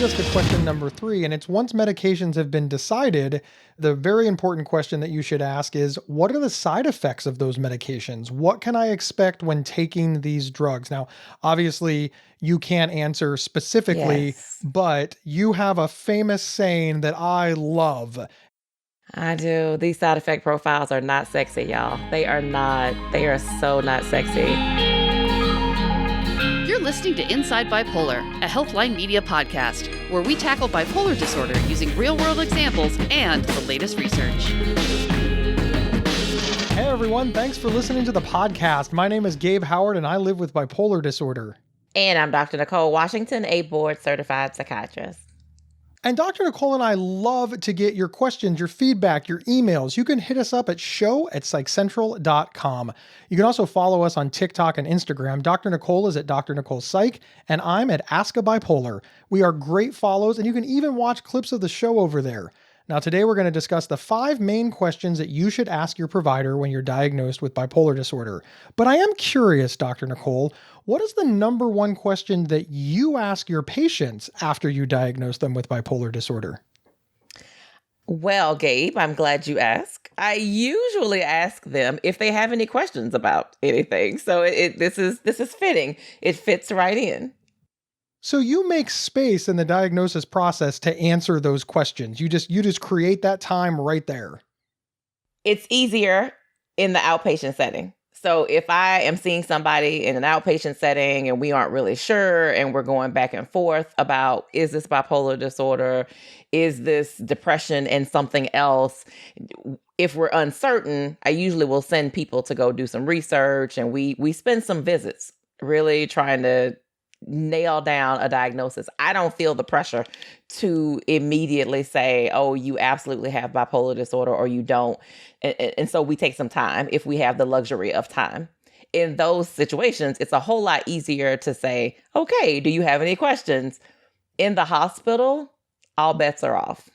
us to question number 3, and it's once medications have been decided, the very important question that you should ask is, what are the side effects of those medications? What can I expect when taking these drugs? Now, obviously, you can't answer specifically, Yes, but you have a famous saying that I love. I do. These side effect profiles are not sexy, y'all. They are not. They are so not sexy. You're listening to Inside Bipolar, a Healthline Media podcast, where we tackle bipolar disorder using real-world examples and the latest research. Hey everyone, thanks for listening to the podcast. My name is Gabe Howard and I live with bipolar disorder. And I'm Dr. Nicole Washington, a board-certified psychiatrist. And Dr. Nicole and I love to get your questions, your feedback, your emails. You can hit us up at show@psychcentral.com. You can also follow us on TikTok and Instagram. Dr. Nicole is at Dr. Nicole Psych, and I'm at Ask a Bipolar. We are great follows, and you can even watch clips of the show over there. Now, today we're going to discuss the 5 main questions that you should ask your provider when you're diagnosed with bipolar disorder. But I am curious, Dr. Nicole, what is the number one question that you ask your patients after you diagnose them with bipolar disorder? Well, Gabe, I'm glad you asked. I usually ask them if they have any questions about anything. So this is fitting. It fits right in. So you make space in the diagnosis process to answer those questions. You just create that time right there. It's easier in the outpatient setting. So if I am seeing somebody in an outpatient setting and we aren't really sure and we're going back and forth about, is this bipolar disorder? Is this depression and something else? If we're uncertain, I usually will send people to go do some research, and we spend some visits really trying to nail down a diagnosis. I don't feel the pressure to immediately say, oh, you absolutely have bipolar disorder or you don't. And so we take some time if we have the luxury of time. In those situations, it's a whole lot easier to say, okay, do you have any questions? In the hospital, all bets are off.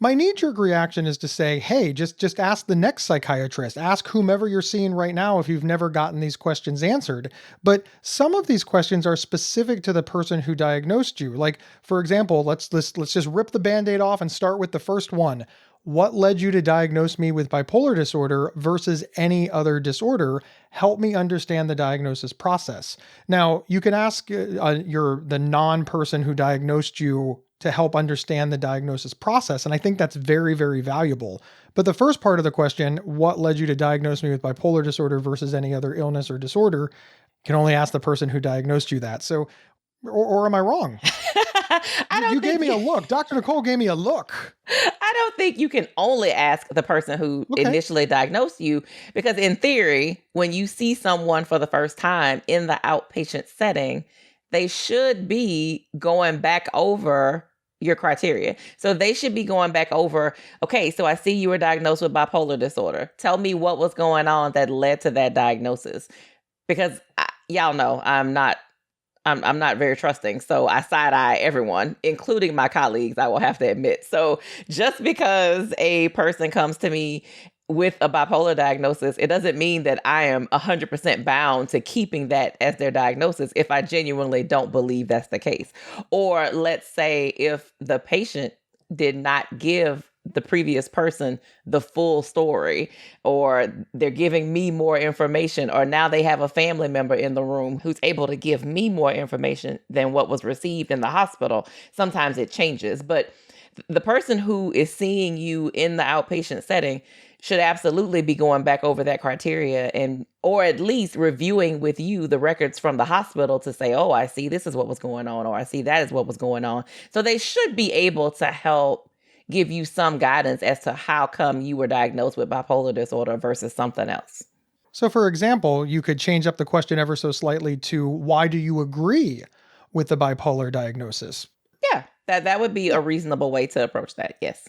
My knee-jerk reaction is to say, hey, just ask the next psychiatrist. Ask whomever you're seeing right now if you've never gotten these questions answered. But some of these questions are specific to the person who diagnosed you. Like, for example, let's just rip the Band-Aid off and start with the first one. What led you to diagnose me with bipolar disorder versus any other disorder? Help me understand the diagnosis process. Now, you can ask the non-person who diagnosed you to help understand the diagnosis process. And I think that's very, very valuable. But the first part of the question, what led you to diagnose me with bipolar disorder versus any other illness or disorder, can only ask the person who diagnosed you that. So, or am I wrong? You gave me a look. Dr. Nicole gave me a look. I don't think you can only ask the person who initially diagnosed you, because in theory, when you see someone for the first time in the outpatient setting, they should be going back over your criteria. So they should be going back over, okay, so I see you were diagnosed with bipolar disorder. Tell me what was going on that led to that diagnosis. Because y'all know I'm not very trusting. So I side eye everyone, including my colleagues, I will have to admit. So just because a person comes to me with a bipolar diagnosis, it doesn't mean that I am 100% bound to keeping that as their diagnosis if I genuinely don't believe that's the case. Or let's say if the patient did not give the previous person the full story, or they're giving me more information, or now they have a family member in the room who's able to give me more information than what was received in the hospital. Sometimes it changes, but the person who is seeing you in the outpatient setting should absolutely be going back over that criteria, or at least reviewing with you the records from the hospital to say, oh, I see this is what was going on, or I see that is what was going on. So they should be able to help give you some guidance as to how come you were diagnosed with bipolar disorder versus something else. So for example, you could change up the question ever so slightly to, why do you agree with the bipolar diagnosis? Yeah, that would be a reasonable way to approach that. Yes.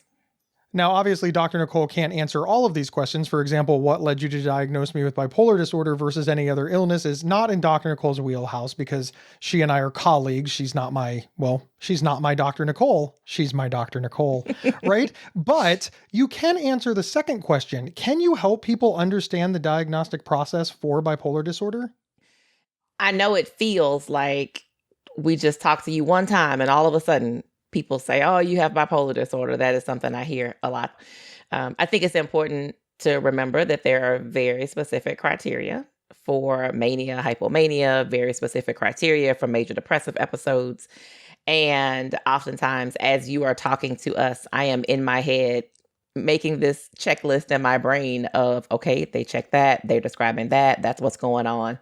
Now, obviously, Dr. Nicole can't answer all of these questions. For example, what led you to diagnose me with bipolar disorder versus any other illness is not in Dr. Nicole's wheelhouse, because she and I are colleagues. She's not my Dr. Nicole. She's my Dr. Nicole, right? But you can answer the second question. Can you help people understand the diagnostic process for bipolar disorder? I know it feels like we just talk to you one time and all of a sudden people say, oh, you have bipolar disorder. That is something I hear a lot. I think it's important to remember that there are very specific criteria for mania, hypomania, very specific criteria for major depressive episodes. And oftentimes, as you are talking to us, I am in my head making this checklist in my brain of, okay, they check that, they're describing that, that's what's going on.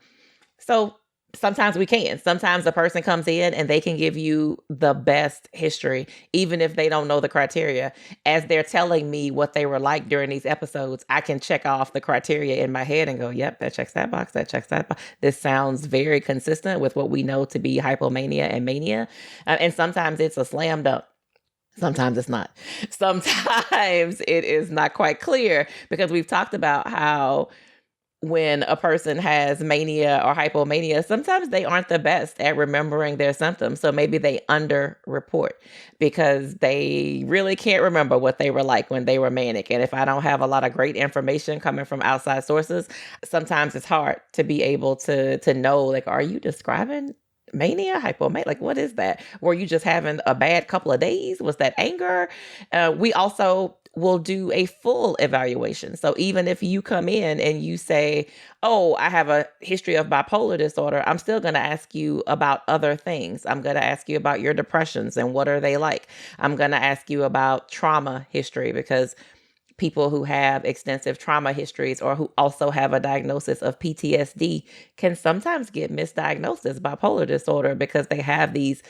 So sometimes we can. Sometimes a person comes in and they can give you the best history, even if they don't know the criteria. As they're telling me what they were like during these episodes, I can check off the criteria in my head and go, yep, that checks that box, that checks that box. This sounds very consistent with what we know to be hypomania and mania. And sometimes it's a slam dunk. Sometimes it's not. Sometimes it is not quite clear, because we've talked about how when a person has mania or hypomania, sometimes they aren't the best at remembering their symptoms. So maybe they underreport because they really can't remember what they were like when they were manic. And if I don't have a lot of great information coming from outside sources, sometimes it's hard to be able to know, like, are you describing mania, hypomania? Like, what is that? Were you just having a bad couple of days? Was that anger? We also will do a full evaluation. So even if you come in and you say, oh, I have a history of bipolar disorder, I'm still going to ask you about other things. I'm going to ask you about your depressions and what are they like. I'm going to ask you about trauma history, because people who have extensive trauma histories or who also have a diagnosis of PTSD can sometimes get misdiagnosed as bipolar disorder because they have these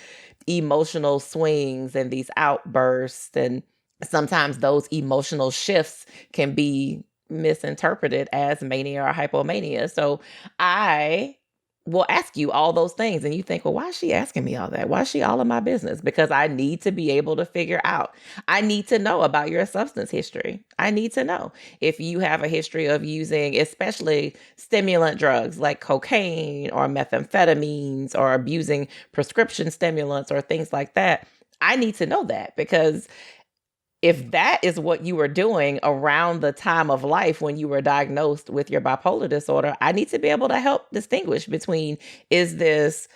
emotional swings and these outbursts. And sometimes those emotional shifts can be misinterpreted as mania or hypomania. So I will ask you all those things and you think, well, why is she asking me all that? Why is she all in my business? Because I need to be able to figure out. I need to know about your substance history. I need to know if you have a history of using especially stimulant drugs like cocaine or methamphetamines, or abusing prescription stimulants or things like that. I need to know that, because if that is what you were doing around the time of life when you were diagnosed with your bipolar disorder, I need to be able to help distinguish between, is this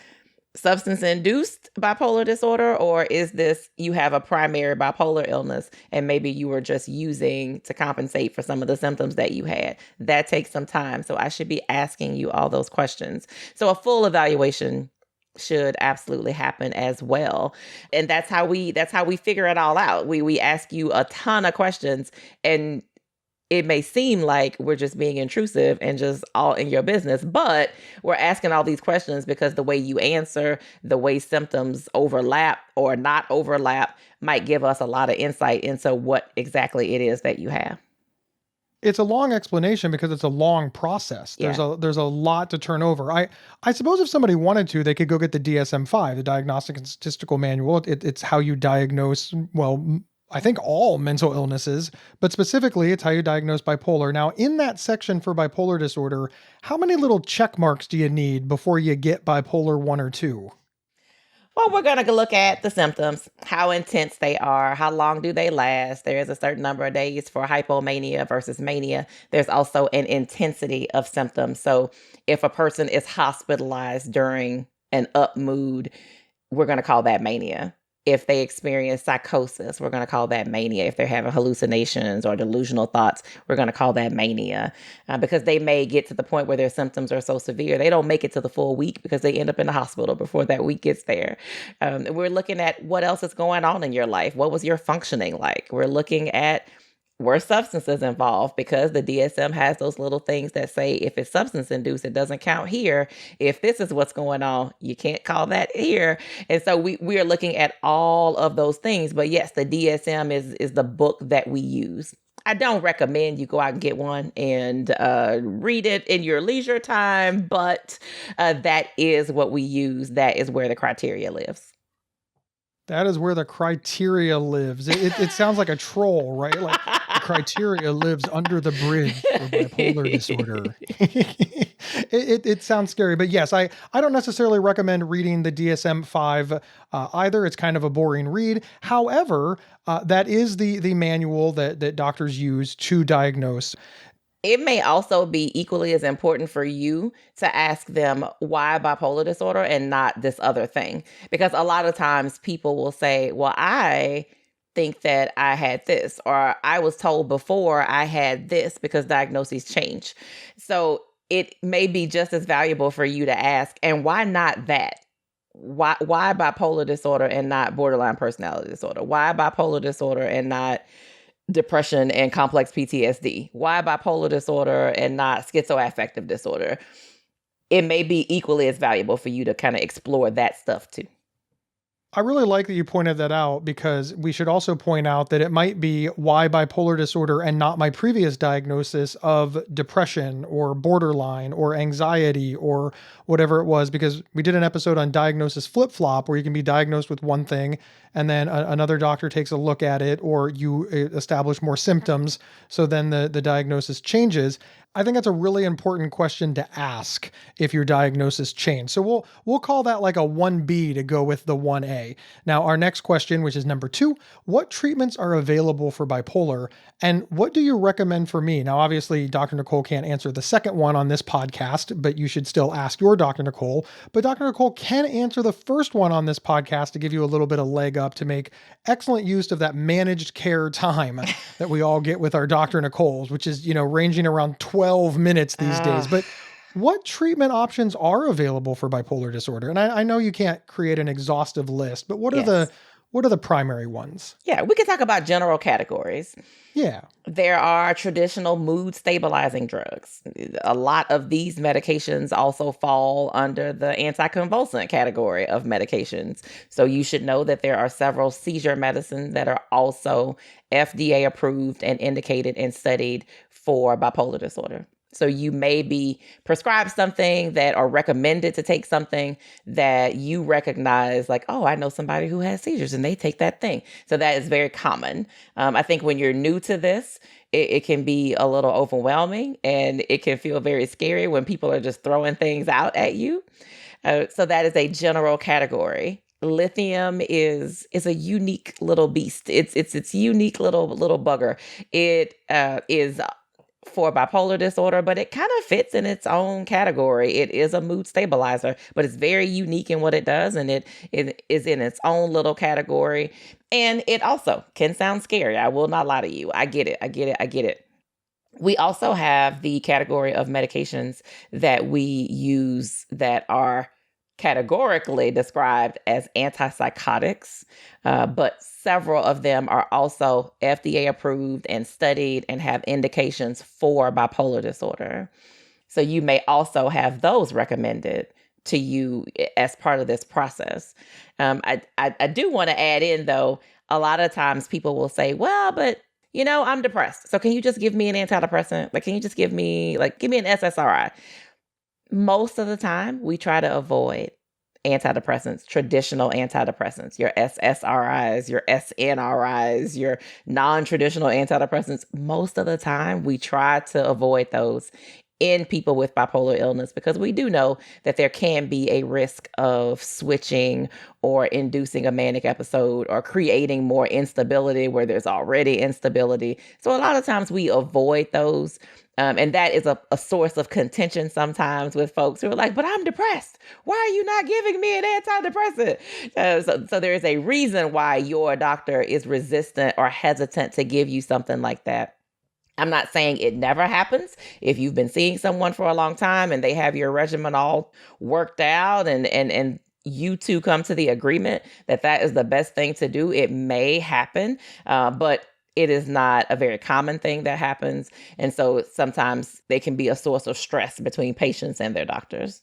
substance-induced bipolar disorder, or is this you have a primary bipolar illness and maybe you were just using to compensate for some of the symptoms that you had. That takes some time. So I should be asking you all those questions. So a full evaluation should absolutely happen as well. And that's how we figure it all out. We ask you a ton of questions, and it may seem like we're just being intrusive and just all in your business, but we're asking all these questions because the way you answer, the way symptoms overlap or not overlap might give us a lot of insight into what exactly it is that you have. It's a long explanation because it's a long process. There's a lot to turn over. I suppose if somebody wanted to, they could go get the DSM-5, the Diagnostic and Statistical Manual. It's how you diagnose, well, I think all mental illnesses, but specifically it's how you diagnose bipolar. Now, in that section for bipolar disorder, how many little check marks do you need before you get bipolar 1 or 2? Well, we're going to look at the symptoms, how intense they are, how long do they last. There is a certain number of days for hypomania versus mania. There's also an intensity of symptoms. So if a person is hospitalized during an up mood, we're going to call that mania. If they experience psychosis, we're going to call that mania. If they're having hallucinations or delusional thoughts, we're going to call that mania, because they may get to the point where their symptoms are so severe, they don't make it to the full week because they end up in the hospital before that week gets there. We're looking at what else is going on in your life. What was your functioning like? We're looking at, were substances involved, because the DSM has those little things that say if it's substance induced, it doesn't count here. If this is what's going on, you can't call that here. And so we are looking at all of those things. But yes, the DSM is the book that we use. I don't recommend you go out and get one and read it in your leisure time, but that is what we use. That is where the criteria lives. That is where the criteria lives. It sounds like a troll, right? Like the criteria lives under the bridge for bipolar disorder. It sounds scary, but yes, I don't necessarily recommend reading the DSM-5 either. It's kind of a boring read. However, that is the manual that doctors use to diagnose. It may also be equally as important for you to ask them why bipolar disorder and not this other thing. Because a lot of times people will say, well, I think that I had this, or I was told before I had this, because diagnoses change. So it may be just as valuable for you to ask, and why not that? Why bipolar disorder and not borderline personality disorder? Why bipolar disorder and not depression and complex PTSD? Why bipolar disorder and not schizoaffective disorder? It may be equally as valuable for you to kind of explore that stuff too. I really like that you pointed that out, because we should also point out that it might be why bipolar disorder and not my previous diagnosis of depression or borderline or anxiety or whatever it was, because we did an episode on diagnosis flip-flop where you can be diagnosed with one thing and then another doctor takes a look at it, or you establish more symptoms. So then the diagnosis changes. I think that's a really important question to ask if your diagnosis changed. So we'll call that like a 1B to go with the 1A. Now, our next question, which is number 2, what treatments are available for bipolar and what do you recommend for me? Now, obviously, Dr. Nicole can't answer the second one on this podcast, but you should still ask your Dr. Nicole. But Dr. Nicole can answer the first one on this podcast to give you a little bit of leg up to make excellent use of that managed care time that we all get with our Dr. Nicole's, which is, ranging around 12 minutes these days. But what treatment options are available for bipolar disorder? And I know you can't create an exhaustive list, but what are the primary ones? Yeah, we can talk about general categories. Yeah. There are traditional mood stabilizing drugs. A lot of these medications also fall under the anticonvulsant category of medications. So you should know that there are several seizure medicines that are also FDA approved and indicated and studied for bipolar disorder. So you may be prescribed something that, or recommended to take something that you recognize, like, oh, I know somebody who has seizures and they take that thing. So that is very common. I think when you're new to this, it can be a little overwhelming and it can feel very scary when people are just throwing things out at you. So that is a general category. Lithium is a unique little beast. It's unique little bugger. It is for bipolar disorder, but it kind of fits in its own category. It is a mood stabilizer, but it's very unique in what it does, and it is in its own little category. And it also can sound scary. I will not lie to you. I get it. We also have the category of medications that we use that are categorically described as antipsychotics, but several of them are also FDA approved and studied and have indications for bipolar disorder. So you may also have those recommended to you as part of this process. I do want to add in, though, a lot of times people will say, well, but I'm depressed. So can you just give me an antidepressant? Like, can you just give me an SSRI? Most of the time, we try to avoid antidepressants, traditional antidepressants, your SSRIs, your SNRIs, your non-traditional antidepressants. Most of the time, we try to avoid those in people with bipolar illness, because we do know that there can be a risk of switching or inducing a manic episode or creating more instability where there's already instability. So a lot of times we avoid those. And that is a source of contention sometimes with folks who are like, but I'm depressed. Why are you not giving me an antidepressant? So there is a reason why your doctor is resistant or hesitant to give you something like that. I'm not saying it never happens. If you've been seeing someone for a long time and they have your regimen all worked out and you two come to the agreement that that is the best thing to do, it may happen. But it is not a very common thing that happens. And so sometimes they can be a source of stress between patients and their doctors.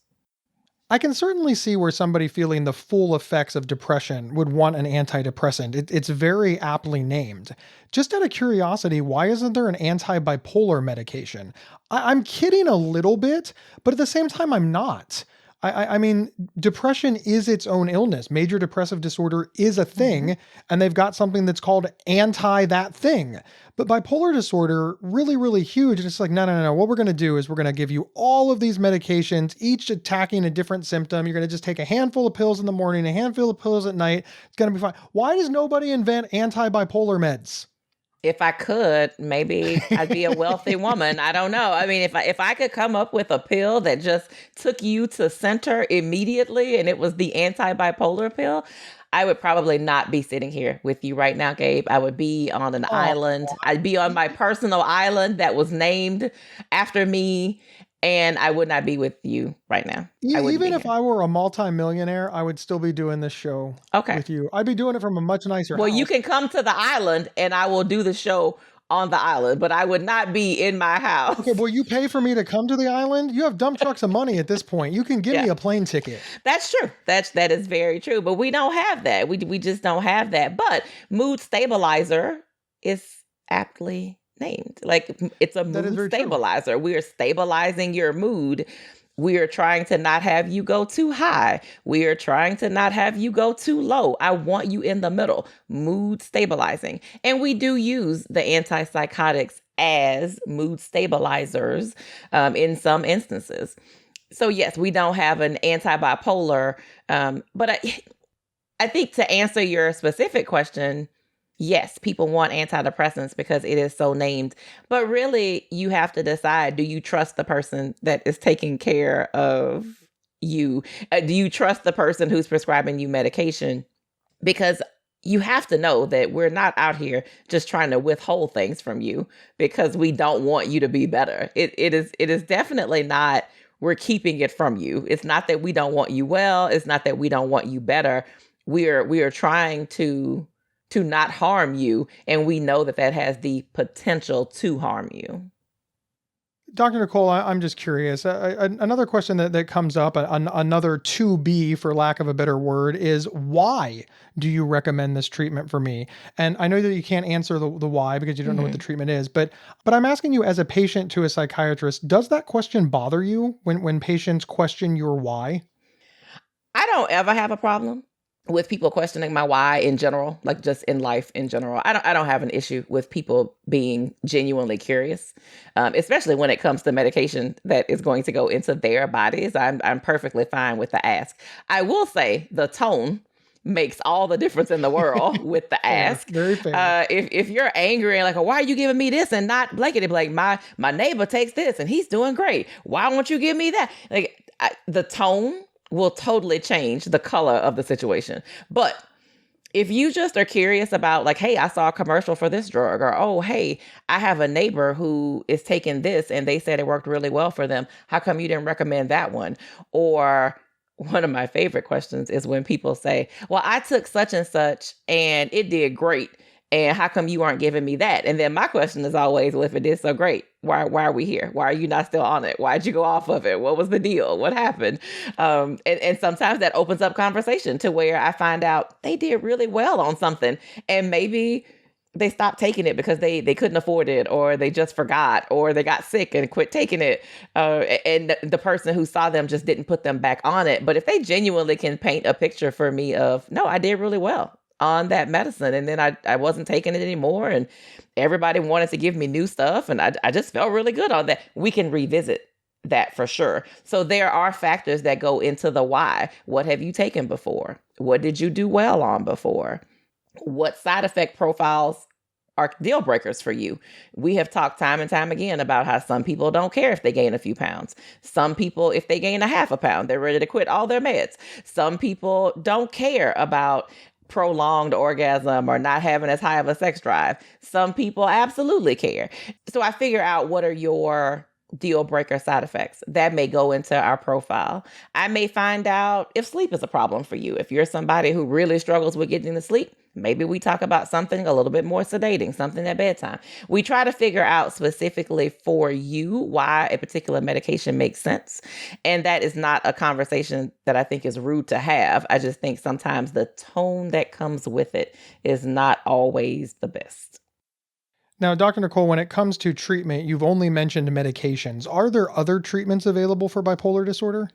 I can certainly see where somebody feeling the full effects of depression would want an antidepressant. It's very aptly named. Just out of curiosity, why isn't there an anti-bipolar medication? I'm kidding a little bit, but at the same time, I'm not. I mean, depression is its own illness. Major depressive disorder is a thing, and they've got something that's called anti that thing. But bipolar disorder, really, really huge. And it's like, no. What we're going to do is we're going to give you all of these medications, each attacking a different symptom. You're going to just take a handful of pills in the morning, a handful of pills at night. It's going to be fine. Why does nobody invent anti-bipolar meds? If I could, maybe I'd be a wealthy woman. I don't know. I mean, if I could come up with a pill that just took you to center immediately and it was the anti-bipolar pill, I would probably not be sitting here with you right now, Gabe. I would be on an Oh, island. I'd be on my personal island that was named after me, and I would not be with you right now. I wouldn't be even if here. I were a multimillionaire, I would still be doing this show Okay. with you. I'd be doing it from a much nicer Well, you house. can come to the island and I will do the show on the island, but I would not be in my house. Okay, well, you pay for me to come to the island. You have dump trucks of money at this point. You can give me Yeah. a plane ticket. That's true. That is very true. But we don't have that. We just don't have that. But mood stabilizer is aptly named. Like it's a That is mood very true. stabilizer. We are stabilizing your mood. We are trying to not have you go too high. We are trying to not have you go too low. I want you in the middle. Mood stabilizing. And we do use the antipsychotics as mood stabilizers in some instances. So yes, we don't have an anti-bipolar, but I think to answer your specific question, yes, people want antidepressants because it is so named. But really, you have to decide, do you trust the person that is taking care of you? Do you trust the person who's prescribing you medication? Because you have to know that we're not out here just trying to withhold things from you because we don't want you to be better. It is definitely not we're keeping it from you. It's not that we don't want you well. It's not that we don't want you better. We are trying to not harm you, and we know that that has the potential to harm you. Dr. Nicole, I'm just curious. Another question that comes up, another to be, for lack of a better word, is why do you recommend this treatment for me? And I know that you can't answer the why because you don't know what the treatment is, but I'm asking you as a patient to a psychiatrist, does that question bother you when patients question your why? I don't ever have a problem with people questioning my why in general, like just in life in general. I don't have an issue with people being genuinely curious, especially when it comes to medication that is going to go into their bodies. I'm perfectly fine with the ask. I will say the tone makes all the difference in the world with the Fair, ask. very fair. If you're angry and like, why are you giving me this and not blankety blank? My neighbor takes this and he's doing great. Why won't you give me that? Like the tone will totally change the color of the situation. But if you just are curious about like, hey, I saw a commercial for this drug, or, oh, hey, I have a neighbor who is taking this and they said it worked really well for them. How come you didn't recommend that one? Or one of my favorite questions is when people say, well, I took such and such and it did great. And how come you aren't giving me that? And then my question is always, well, if it did so great, why are we here? Why are you not still on it? Why'd you go off of it? What was the deal? What happened? And sometimes that opens up conversation to where I find out they did really well on something. And maybe they stopped taking it because they couldn't afford it, or they just forgot, or they got sick and quit taking it. And the person who saw them just didn't put them back on it. But if they genuinely can paint a picture for me of, no, I did really well on that medicine, and then I wasn't taking it anymore, and everybody wanted to give me new stuff, and I just felt really good on that, we can revisit that for sure. So there are factors that go into the why. What have you taken before? What did you do well on before? What side effect profiles are deal breakers for you? We have talked time and time again about how some people don't care if they gain a few pounds. Some people, if they gain a half a pound, they're ready to quit all their meds. Some people don't care about prolonged orgasm or not having as high of a sex drive. Some people absolutely care. So I figure out what are your deal breaker side effects that may go into our profile. I may find out if sleep is a problem for you. If you're somebody who really struggles with getting to sleep, maybe we talk about something a little bit more sedating, something at bedtime. We try to figure out specifically for you why a particular medication makes sense. And that is not a conversation that I think is rude to have. I just think sometimes the tone that comes with it is not always the best. Now, Dr. Nicole, when it comes to treatment, you've only mentioned medications. Are there other treatments available for bipolar disorder?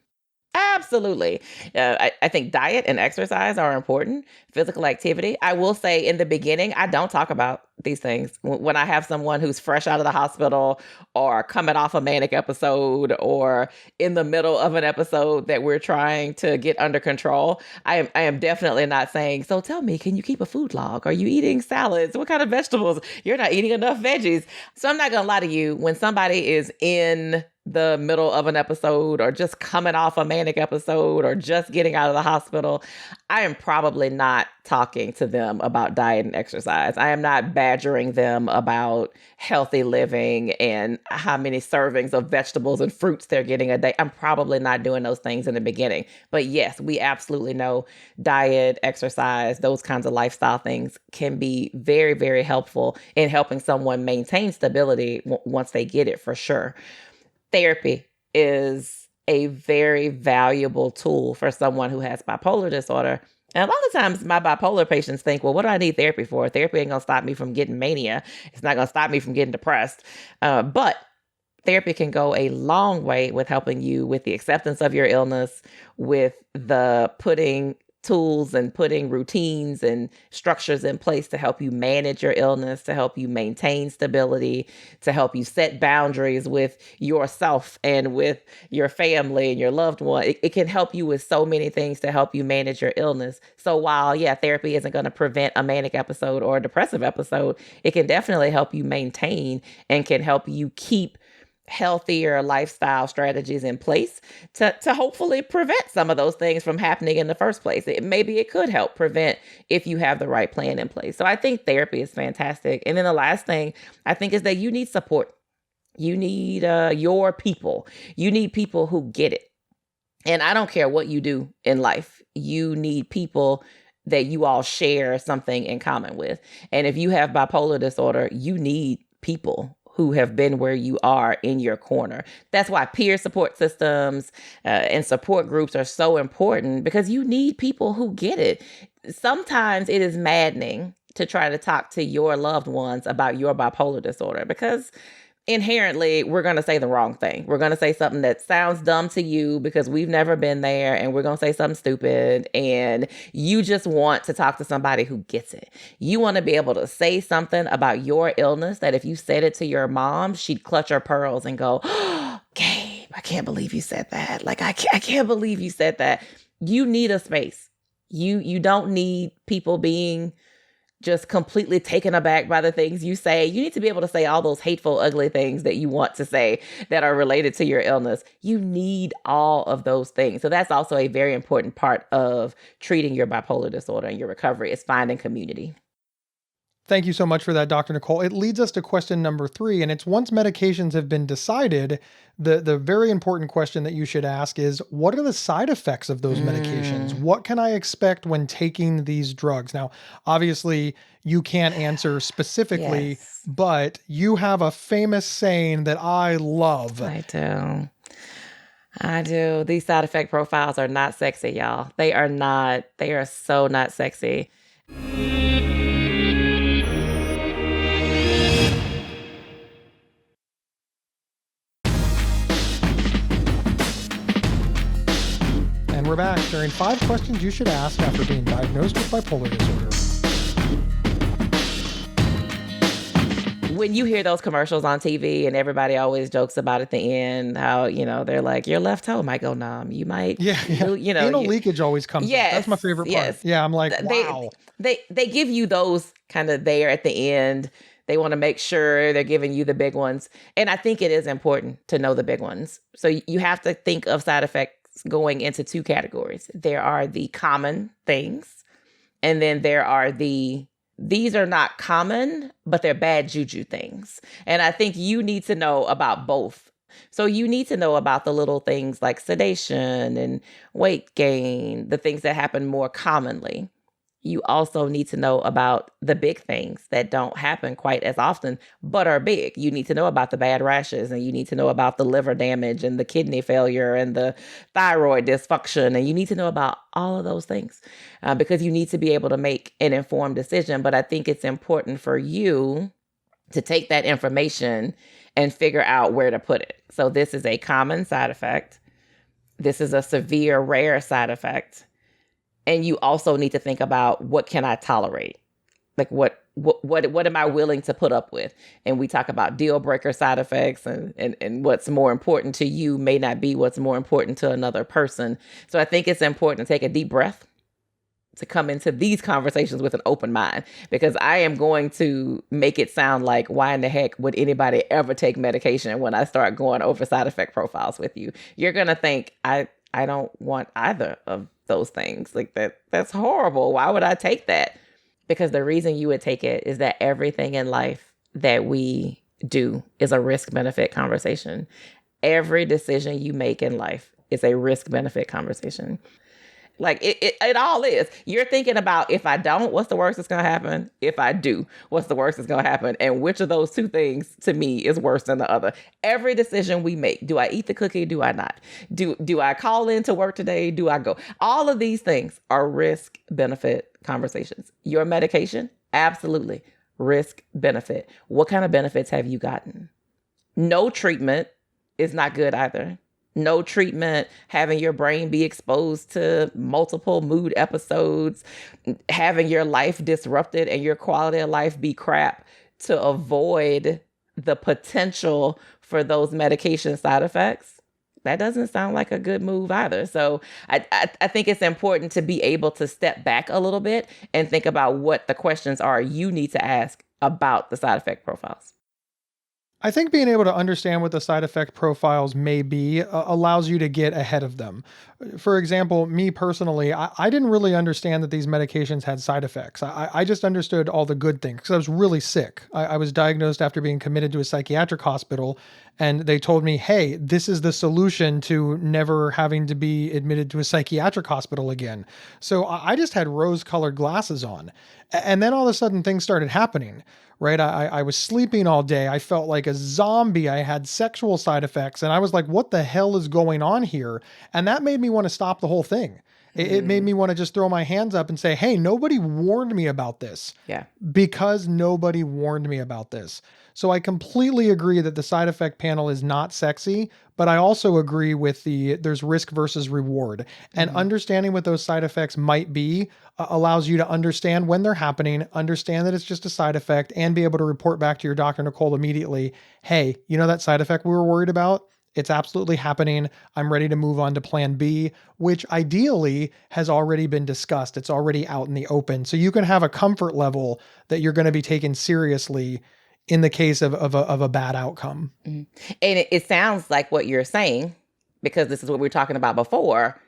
Absolutely. I think diet and exercise are important. Physical activity. I will say in the beginning, I don't talk about these things. When I have someone who's fresh out of the hospital or coming off a manic episode or in the middle of an episode that we're trying to get under control, I am definitely not saying, so tell me, can you keep a food log? Are you eating salads? What kind of vegetables? You're not eating enough veggies. So I'm not going to lie to you. When somebody is in the middle of an episode or just coming off a manic episode or just getting out of the hospital, I am probably not talking to them about diet and exercise. I am not badgering them about healthy living and how many servings of vegetables and fruits they're getting a day. I'm probably not doing those things in the beginning. But yes, we absolutely know diet, exercise, those kinds of lifestyle things can be very, very helpful in helping someone maintain stability once they get it, for sure. Therapy is a very valuable tool for someone who has bipolar disorder. And a lot of times my bipolar patients think, well, what do I need therapy for? Therapy ain't going to stop me from getting mania. It's not going to stop me from getting depressed. But therapy can go a long way with helping you with the acceptance of your illness, with the putting tools and putting routines and structures in place to help you manage your illness, to help you maintain stability, to help you set boundaries with yourself and with your family and your loved one. It can help you with so many things to help you manage your illness. So while, therapy isn't going to prevent a manic episode or a depressive episode, it can definitely help you maintain and can help you keep healthier lifestyle strategies in place to hopefully prevent some of those things from happening in the first place. Maybe it could help prevent if you have the right plan in place. So I think therapy is fantastic. And then the last thing I think is that you need support. You need your people. You need people who get it. And I don't care what you do in life. You need people that you all share something in common with. And if you have bipolar disorder, you need people who have been where you are in your corner. That's why peer support systems and support groups are so important, because you need people who get it. Sometimes it is maddening to try to talk to your loved ones about your bipolar disorder, because inherently we're going to say the wrong thing. We're going to say something that sounds dumb to you because we've never been there, and we're going to say something stupid, and you just want to talk to somebody who gets it. You want to be able to say something about your illness that if you said it to your mom, she'd clutch her pearls and go, oh, Gabe, I can't believe you said that. Like, I can't believe you said that. You need a space. You don't need people being just completely taken aback by the things you say. You need to be able to say all those hateful, ugly things that you want to say that are related to your illness. You need all of those things. So that's also a very important part of treating your bipolar disorder and your recovery, is finding community. Thank you so much for that, Dr. Nicole. It leads us to question number 3, and it's, once medications have been decided, the very important question that you should ask is, what are the side effects of those medications? What can I expect when taking these drugs? Now, obviously, you can't answer specifically, Yes. but you have a famous saying that I love. I do. These side effect profiles are not sexy, y'all. They are not. They are so not sexy. And we're back sharing 5 questions you should ask after being diagnosed with bipolar disorder. When you hear those commercials on TV and everybody always jokes about at the end how, they're like, your left toe might go numb. You might, Anal leakage always comes up. That's my favorite part. Yeah, I'm like, wow. They give you those kind of there at the end. They want to make sure they're giving you the big ones. And I think it is important to know the big ones. So you have to think of side effects going into 2 categories. There are the common things, and then there are these are not common, but they're bad juju things. And I think you need to know about both. So you need to know about the little things like sedation and weight gain, the things that happen more commonly. You also need to know about the big things that don't happen quite as often, but are big. You need to know about the bad rashes, and you need to know about the liver damage and the kidney failure and the thyroid dysfunction. And you need to know about all of those things because you need to be able to make an informed decision. But I think it's important for you to take that information and figure out where to put it. So this is a common side effect. This is a severe, rare side effect. And you also need to think about, what can I tolerate? Like what am I willing to put up with? And we talk about deal breaker side effects, and what's more important to you may not be what's more important to another person. So I think it's important to take a deep breath, to come into these conversations with an open mind, because I am going to make it sound like, why in the heck would anybody ever take medication when I start going over side effect profiles with you? You're going to think, I don't want either of those things. Like that's horrible. Why would I take that? Because the reason you would take it is that everything in life that we do is a risk benefit conversation. Every decision you make in life is a risk benefit conversation. Like it all is. You're thinking about, if I don't, what's the worst that's going to happen? If I do, what's the worst that's going to happen? And which of those two things to me is worse than the other? Every decision we make, do I eat the cookie? Do I not? Do I call in to work today? Do I go? All of these things are risk benefit conversations. Your medication, absolutely. Risk benefit. What kind of benefits have you gotten? No treatment is not good either. No treatment, having your brain be exposed to multiple mood episodes, having your life disrupted and your quality of life be crap to avoid the potential for those medication side effects. That doesn't sound like a good move either. So I think it's important to be able to step back a little bit and think about what the questions are you need to ask about the side effect profiles. I think being able to understand what the side effect profiles may be allows you to get ahead of them. For example, me personally, I didn't really understand that these medications had side effects. I just understood all the good things because I was really sick. I was diagnosed after being committed to a psychiatric hospital, and they told me, hey, this is the solution to never having to be admitted to a psychiatric hospital again. So I just had rose-colored glasses on. And then all of a sudden things started happening. Right. I was sleeping all day. I felt like a zombie. I had sexual side effects. And I was like, what the hell is going on here? And that made me want to stop the whole thing. It made me want to just throw my hands up and say, hey, nobody warned me about this. Yeah. Because nobody warned me about this. So I completely agree that the side effect panel is not sexy, but I also agree with there's risk versus reward. And understanding what those side effects might be allows you to understand when they're happening, understand that it's just a side effect, and be able to report back to your doctor, Nicole, immediately, hey, you know that side effect we were worried about? It's absolutely happening. I'm ready to move on to plan B, which ideally has already been discussed. It's already out in the open. So you can have a comfort level that you're going to be taken seriously in the case of a bad outcome. And it sounds like what you're saying, because this is what we were talking about before.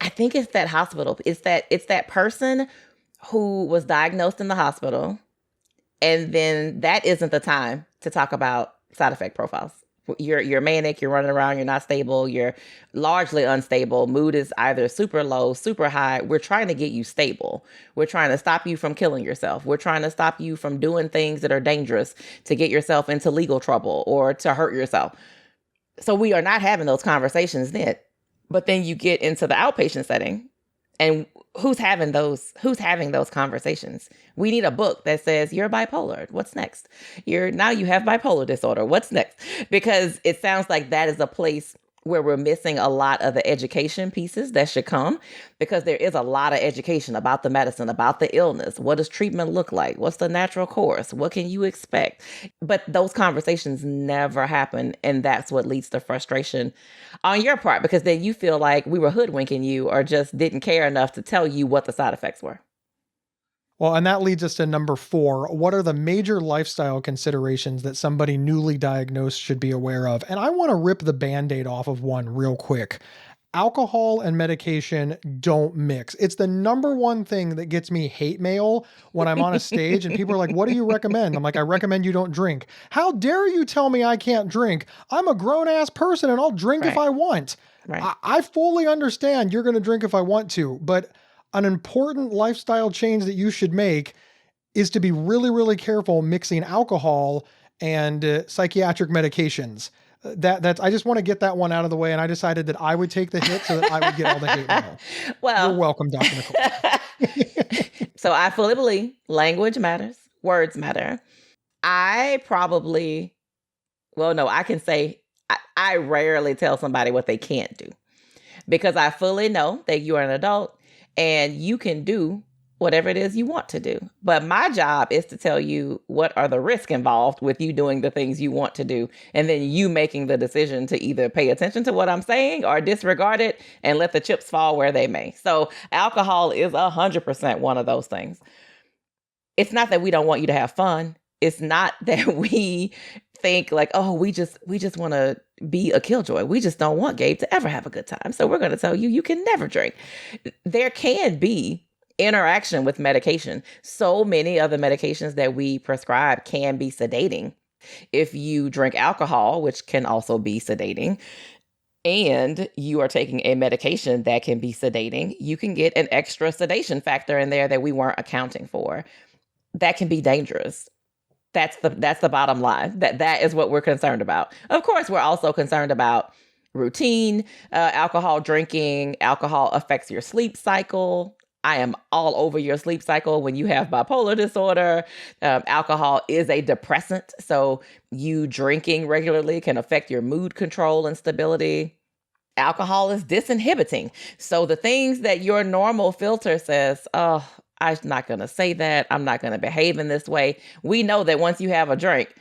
I think it's that hospital. It's that person who was diagnosed in the hospital, and then that isn't the time to talk about side effect profiles. You're manic, you're running around, you're not stable, you're largely unstable. Mood is either super low, super high. We're trying to get you stable. We're trying to stop you from killing yourself. We're trying to stop you from doing things that are dangerous to get yourself into legal trouble or to hurt yourself. So we are not having those conversations then. But then you get into the outpatient setting, and who's having those conversations? We need a book that says you're bipolar. What's next? Now you have bipolar disorder. What's next? Because it sounds like that is a place where we're missing a lot of the education pieces that should come, because there is a lot of education about the medicine, about the illness. What does treatment look like? What's the natural course? What can you expect? But those conversations never happen. And that's what leads to frustration on your part, because then you feel like we were hoodwinking you or just didn't care enough to tell you what the side effects were. Well, and that leads us to number 4. What are the major lifestyle considerations that somebody newly diagnosed should be aware of? And I want to rip the Band-Aid off of one real quick. Alcohol and medication don't mix. It's the number one thing that gets me hate mail when I'm on a stage and people are like, what do you recommend? I'm like, I recommend you don't drink. How dare you tell me I can't drink? I'm a grown ass person and I'll drink if I want. Right. I fully understand you're going to drink if I want to, but an important lifestyle change that you should make is to be really, really careful mixing alcohol and psychiatric medications. I just want to get that one out of the way. And I decided that I would take the hit so that I would get all the hate mail. Well, you're welcome, Dr. Nicole. So I fully believe language matters. Words matter. I can say I rarely tell somebody what they can't do. because I fully know that you are an adult and you can do whatever it is you want to do. But my job is to tell you what are the risks involved with you doing the things you want to do, and then you making the decision to either pay attention to what I'm saying or disregard it and let the chips fall where they may. So alcohol is 100% one of those things. It's not that we don't want you to have fun. It's not that we think like, oh, we just want to be a killjoy. We just don't want Gabe to ever have a good time. So we're going to tell you you can never drink. There can be interaction with medication. So many of the medications that we prescribe can be sedating. If you drink alcohol, which can also be sedating, and you are taking a medication that can be sedating, you can get an extra sedation factor in there that we weren't accounting for. That can be dangerous. That's the bottom line. That is what we're concerned about. Of course, we're also concerned about routine. Alcohol drinking. Alcohol affects your sleep cycle. I am all over your sleep cycle when you have bipolar disorder. Alcohol is a depressant, so you drinking regularly can affect your mood control and stability. Alcohol is disinhibiting. So the things that your normal filter says, oh, I'm not going to say that, I'm not going to behave in this way. We know that once you have a drink,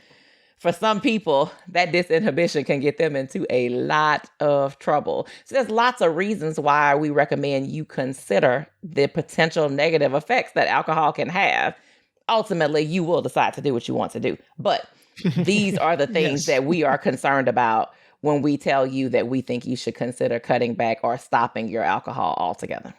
for some people, that disinhibition can get them into a lot of trouble. So there's lots of reasons why we recommend you consider the potential negative effects that alcohol can have. Ultimately, you will decide to do what you want to do. But these are the things that we are concerned about when we tell you that we think you should consider cutting back or stopping your alcohol altogether.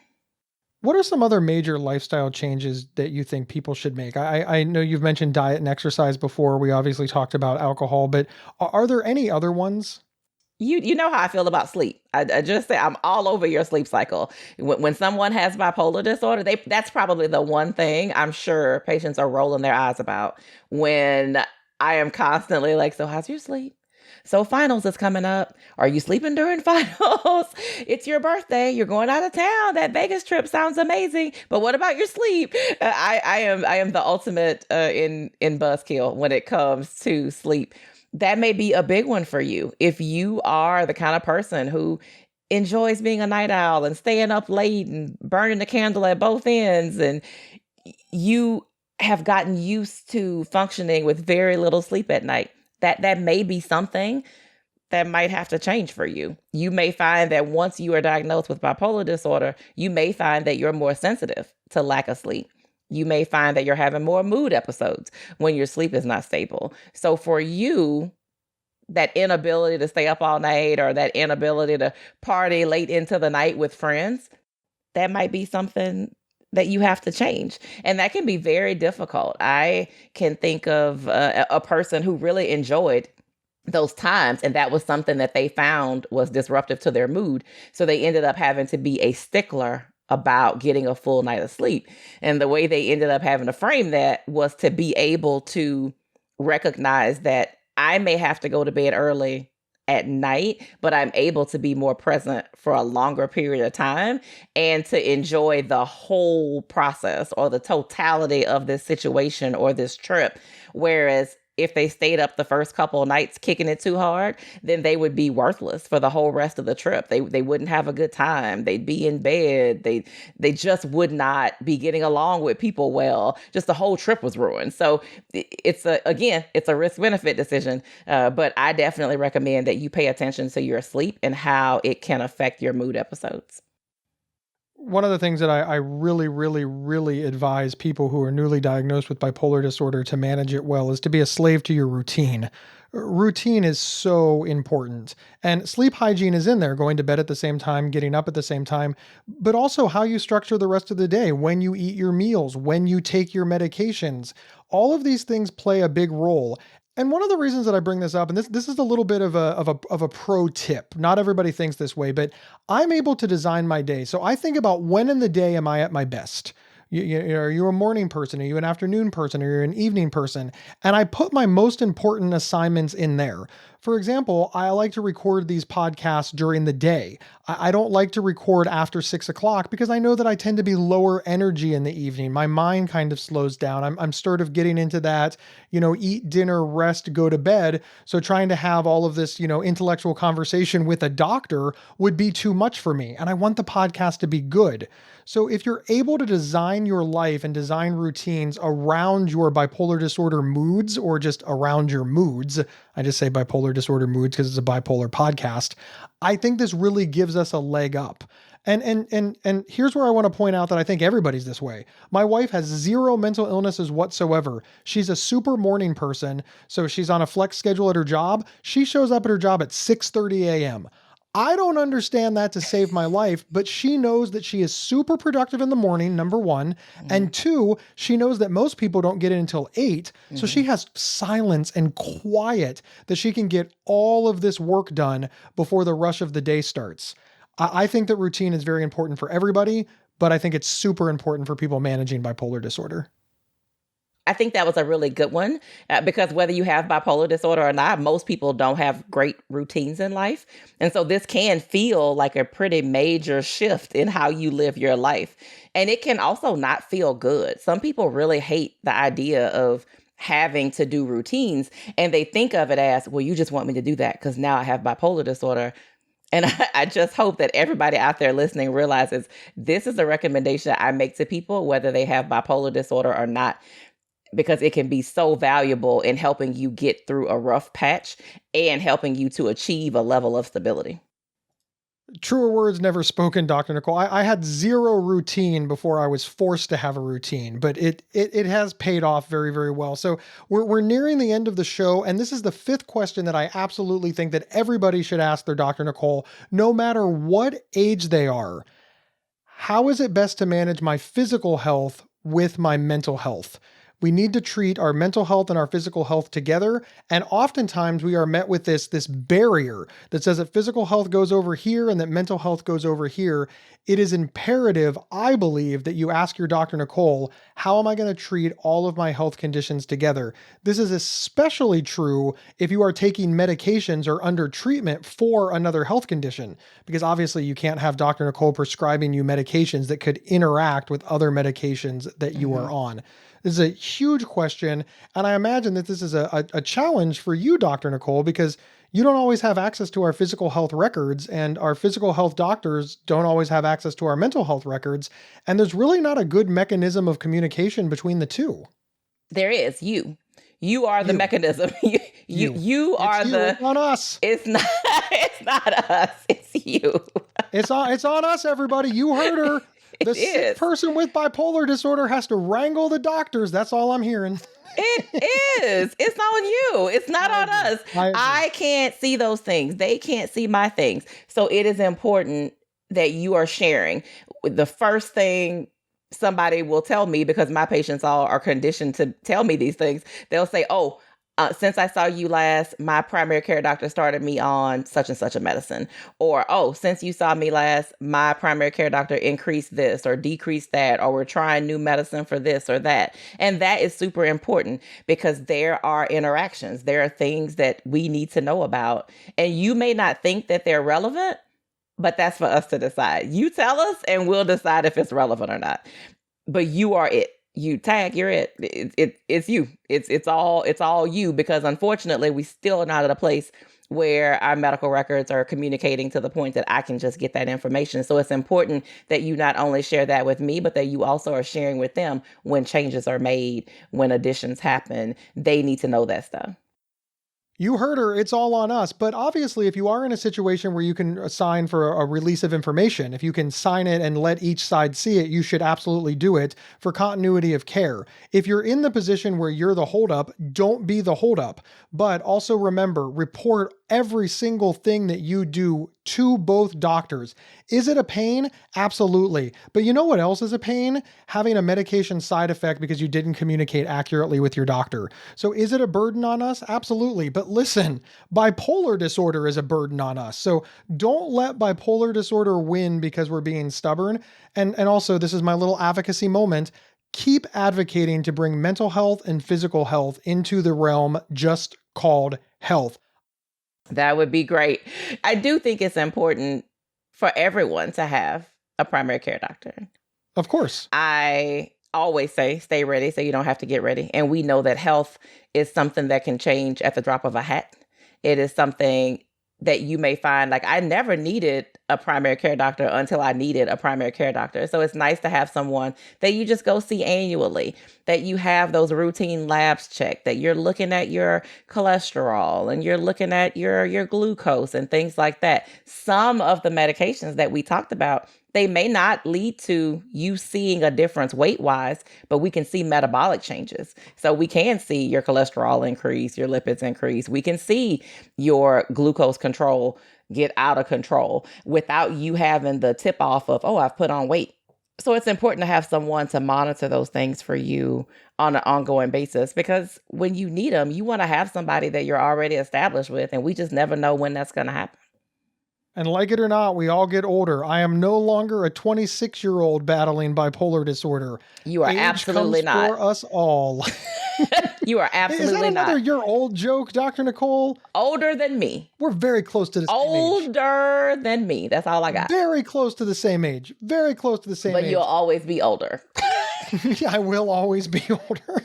What are some other major lifestyle changes that you think people should make? I know you've mentioned diet and exercise before. We obviously talked about alcohol, but are there any other ones? You know how I feel about sleep. I just say I'm all over your sleep cycle. When someone has bipolar disorder, that's probably the one thing I'm sure patients are rolling their eyes about when I am constantly like, so how's your sleep? So finals is coming up. Are you sleeping during finals? It's your birthday. You're going out of town. That Vegas trip sounds amazing. But what about your sleep? I am the ultimate in buzzkill when it comes to sleep. That may be a big one for you. If you are the kind of person who enjoys being a night owl and staying up late and burning the candle at both ends, and you have gotten used to functioning with very little sleep at night, that may be something that might have to change for you. You may find that once you are diagnosed with bipolar disorder, you may find that you're more sensitive to lack of sleep. You may find that you're having more mood episodes when your sleep is not stable. So for you, that inability to stay up all night or that inability to party late into the night with friends, that might be something that you have to change. And that can be very difficult. I can think of a person who really enjoyed those times, and that was something that they found was disruptive to their mood. So they ended up having to be a stickler about getting a full night of sleep. And the way they ended up having to frame that was to be able to recognize that I may have to go to bed early at night, but I'm able to be more present for a longer period of time and to enjoy the whole process or the totality of this situation or this trip. Whereas if they stayed up the first couple of nights kicking it too hard, then they would be worthless for the whole rest of the trip. They wouldn't have a good time. They'd be in bed. They just would not be getting along with people well. Just the whole trip was ruined. So it's a risk-benefit decision. But I definitely recommend that you pay attention to your sleep and how it can affect your mood episodes. One of the things that I really, really, really advise people who are newly diagnosed with bipolar disorder to manage it well is to be a slave to your routine. Routine is so important. And sleep hygiene is in there, going to bed at the same time, getting up at the same time, but also how you structure the rest of the day, when you eat your meals, when you take your medications. All of these things play a big role. And one of the reasons that I bring this up, and this is a little bit of a pro tip. Not everybody thinks this way, but I'm able to design my day. So I think about when in the day am I at my best? Are you a morning person? Are you an afternoon person? Are you an evening person? And I put my most important assignments in there. For example, I like to record these podcasts during the day. I don't like to record after 6 o'clock because I know that I tend to be lower energy in the evening. My mind kind of slows down. I'm sort of getting into that, eat dinner, rest, go to bed. So trying to have all of this, intellectual conversation with a doctor would be too much for me. And I want the podcast to be good. So if you're able to design your life and design routines around your bipolar disorder moods or just around your moods, I just say bipolar disorder moods because it's a bipolar podcast, I think this really gives us a leg up. And here's where I want to point out that I think everybody's this way. My wife has zero mental illnesses whatsoever. She's a super morning person, so she's on a flex schedule at her job. She shows up at her job at 6:30 a.m. I don't understand that to save my life, but she knows that she is super productive in the morning, number one. And two, she knows that most people don't get in until 8. So she has silence and quiet that she can get all of this work done before the rush of the day starts. I think that routine is very important for everybody, but I think it's super important for people managing bipolar disorder. I think that was a really good one because whether you have bipolar disorder or not, most people don't have great routines in life. And so this can feel like a pretty major shift in how you live your life. And it can also not feel good. Some people really hate the idea of having to do routines, and they think of it as, well, you just want me to do that because now I have bipolar disorder. And I just hope that everybody out there listening realizes this is a recommendation I make to people, whether they have bipolar disorder or not, because it can be so valuable in helping you get through a rough patch and helping you to achieve a level of stability. Truer words never spoken, Dr. Nicole. I had zero routine before I was forced to have a routine, but it has paid off very, very well. So we're nearing the end of the show, and this is the 5th question that I absolutely think that everybody should ask their Dr. Nicole, no matter what age they are. How is it best to manage my physical health with my mental health? We need to treat our mental health and our physical health together. And oftentimes we are met with this barrier that says that physical health goes over here and that mental health goes over here. It is imperative, I believe, that you ask your Dr. Nicole, how am I going to treat all of my health conditions together? This is especially true if you are taking medications or under treatment for another health condition, because obviously you can't have Dr. Nicole prescribing you medications that could interact with other medications that you are on. This is a huge question, and I imagine that this is a challenge for you, Dr. Nicole, because you don't always have access to our physical health records, and our physical health doctors don't always have access to our mental health records, and there's really not a good mechanism of communication between the two. There is you. You are the mechanism. You are the. It's on us. It's not. It's not us. It's you. It's on us, everybody. You heard her. The sick person with bipolar disorder has to wrangle the doctors. That's all I'm hearing. It is. It's on you. It's not on us. I can't see those things. They can't see my things. So it is important that you are sharing. The first thing somebody will tell me, because my patients all are conditioned to tell me these things, they'll say, oh, since I saw you last, my primary care doctor started me on such and such a medicine. Or, oh, since you saw me last, my primary care doctor increased this or decreased that, or we're trying new medicine for this or that. And that is super important because there are interactions. There are things that we need to know about. And you may not think that they're relevant, but that's for us to decide. You tell us and we'll decide if it's relevant or not. But you are it. You tag, you're it. It's you. It's all you, because unfortunately we still are not at a place where our medical records are communicating to the point that I can just get that information. So it's important that you not only share that with me, but that you also are sharing with them when changes are made, when additions happen. They need to know that stuff. You heard her. It's all on us. But obviously, if you are in a situation where you can sign for a release of information, if you can sign it and let each side see it, you should absolutely do it for continuity of care. If you're in the position where you're the holdup, don't be the holdup. But also remember, report every single thing that you do to both doctors. Is it a pain? Absolutely. But you know what else is a pain? Having a medication side effect because you didn't communicate accurately with your doctor. So is it a burden on us? Absolutely. But listen, bipolar disorder is a burden on us. So don't let bipolar disorder win because we're being stubborn. And also, this is my little advocacy moment. Keep advocating to bring mental health and physical health into the realm just called health. That would be great. I do think it's important for everyone to have a primary care doctor. Of course. I always say, stay ready so you don't have to get ready. And we know that health is something that can change at the drop of a hat. It is something that you may find, like, I never needed a primary care doctor until I needed a primary care doctor. So it's nice to have someone that you just go see annually, that you have those routine labs checked, that you're looking at your cholesterol and you're looking at your glucose and things like that. Some of the medications that we talked about, they may not lead to you seeing a difference weight-wise, but we can see metabolic changes. So we can see your cholesterol increase, your lipids increase. We can see your glucose control get out of control without you having the tip off of, oh, I've put on weight. So it's important to have someone to monitor those things for you on an ongoing basis, because when you need them, you want to have somebody that you're already established with, and we just never know when that's going to happen. And like it or not, we all get older. I am no longer a 26-year-old battling bipolar disorder. You are Age absolutely comes not. For us all. You are absolutely not. Is that another year-old joke, Dr. Nicole? Older than me. We're very close to the same age. Older than me. That's all I got. Very close to the same age. Very close to the same age. But you'll always be older. I will always be older.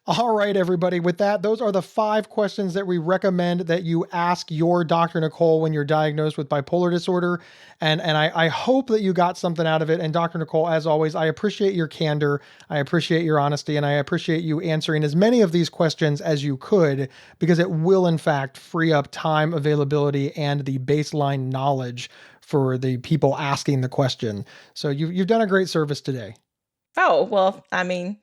All right, everybody. With that, those are the 5 questions that we recommend that you ask your Dr. Nicole when you're diagnosed with bipolar disorder. And I hope that you got something out of it. And Dr. Nicole, as always, I appreciate your candor. I appreciate your honesty. And I appreciate you answering as many of these questions as you could, because it will, in fact, free up time, availability, and the baseline knowledge for the people asking the question. So you've done a great service today. Oh, well, I mean,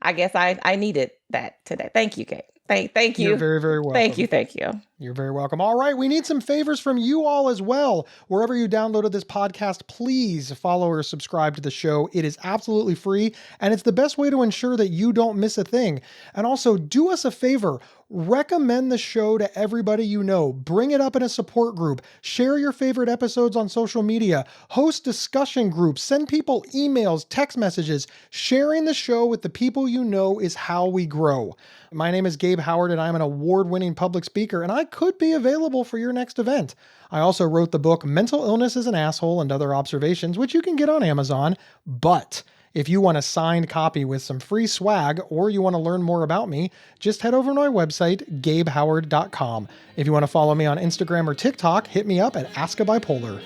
I guess I needed that today. Thank you, Kate. Thank you. You're very, very welcome. Thank you. You're very welcome. All right, we need some favors from you all as well. Wherever you downloaded this podcast, please follow or subscribe to the show. It is absolutely free, and it's the best way to ensure that you don't miss a thing. And also, do us a favor. Recommend the show to everybody you know. Bring it up in a support group. Share your favorite episodes on social media. Host discussion groups. Send people emails, text messages. Sharing the show with the people you know is how we grow. My name is Gabe Howard, and I'm an award-winning public speaker, and I could be available for your next event. I also wrote the book Mental Illness is an Asshole and Other Observations, which you can get on Amazon. But if you want a signed copy with some free swag, or you want to learn more about me, just head over to my website, gabehoward.com. If you want to follow me on Instagram or TikTok, hit me up at Ask a Bipolar.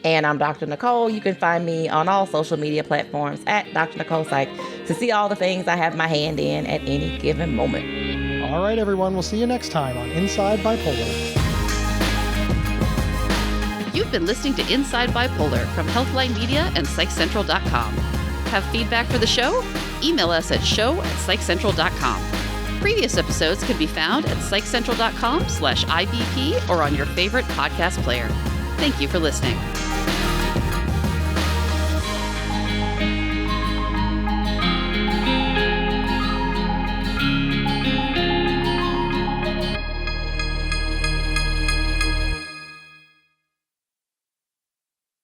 And I'm Dr. Nicole. You can find me on all social media platforms at Dr. Nicole Psych to see all the things I have my hand in at any given moment. All right, everyone. We'll see you next time on Inside Bipolar. You've been listening to Inside Bipolar from Healthline Media and PsychCentral.com. Have feedback for the show? Email us at show@psychcentral.com. Previous episodes can be found at psychcentral.com/IBP or on your favorite podcast player. Thank you for listening.